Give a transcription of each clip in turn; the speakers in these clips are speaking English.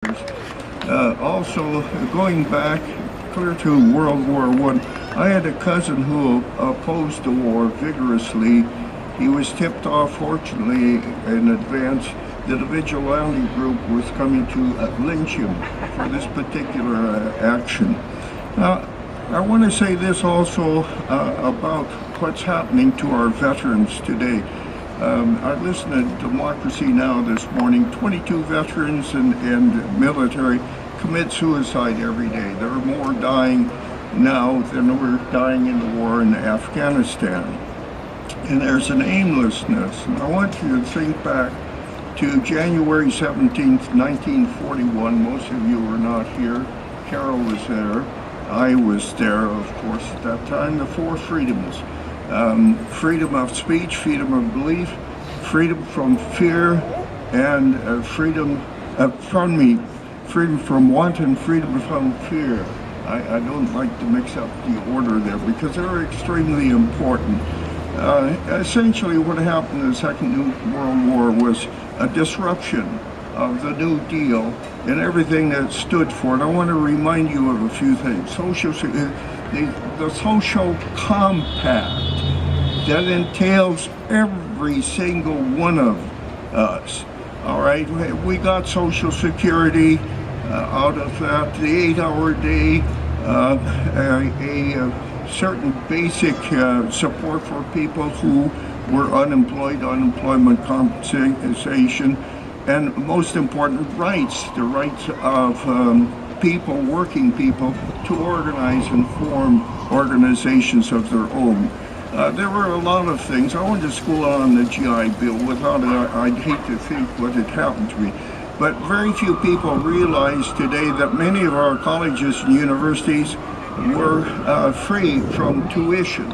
Also, going back clear to World War I, I had a cousin who opposed the war vigorously. He was tipped off, fortunately, in advance that a vigilante group was coming to lynch him for this particular action. Now, I want to say this also about what's happening to our veterans today. I listened to Democracy Now! This morning. 22 veterans and military commit suicide every day. There are more dying now than were dying in the war in Afghanistan. And there's an aimlessness. And I want you to think back to January 17th, 1941. Most of you were not here. Carol was there. I was there, of course, at that time. The four freedoms. Freedom of speech, freedom of belief, freedom from fear, and freedom from want and freedom from fear. I don't like to mix up the order there because they're extremely important. Essentially what happened in the Second World War was a disruption of the New Deal and everything that stood for it. I want to remind you of a few things. The social compact that entails every single one of us. All right, we got Social Security out of that, the 8-hour day, a certain basic support for people who were unemployed, unemployment compensation, and most important, rights, the rights of people, working people, to organize and form organizations of their own. There were a lot of things. I went to school on the GI Bill. Without it, I'd hate to think what had happened to me. But very few people realize today that many of our colleges and universities were free from tuition.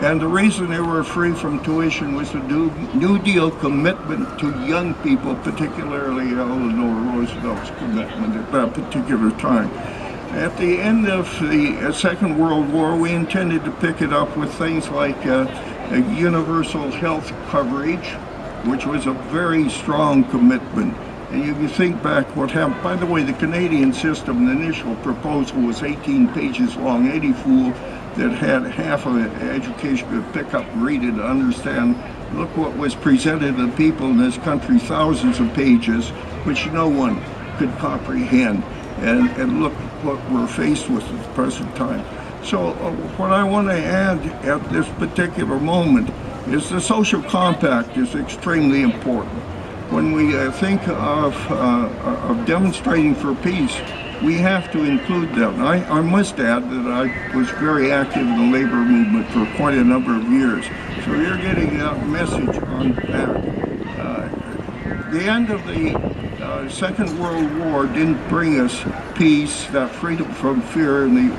And the reason they were free from tuition was the New Deal commitment to young people, particularly Eleanor Roosevelt's commitment at that particular time. At the end of the Second World War, we intended to pick it up with things like a universal health coverage, which was a very strong commitment. And you can think back what happened. By the way, the Canadian system, the initial proposal was 18 pages long. Any fool that had half of education could pick up, read it, understand. Look what was presented to people in this country, thousands of pages, which no one could comprehend. And look what we're faced with at the present time. So what I want to add at this particular moment is the social compact is extremely important. When we think of demonstrating for peace, we have to include them. I must add that I was very active in the labor movement for quite a number of years. So you're getting that message on that. The end of the Second World War didn't bring us peace, that freedom from fear in the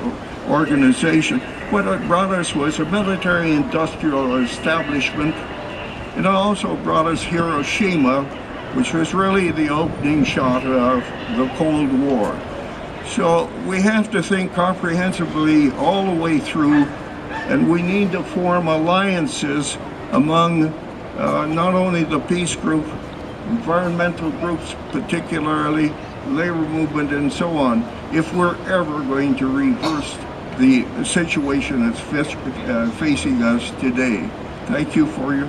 organization. What it brought us was a military-industrial establishment. It also brought us Hiroshima, which was really the opening shot of the Cold War. So we have to think comprehensively all the way through, and we need to form alliances among not only the peace group, environmental groups particularly, labor movement and so on, if we're ever going to reverse the situation that's facing us today. Thank you for your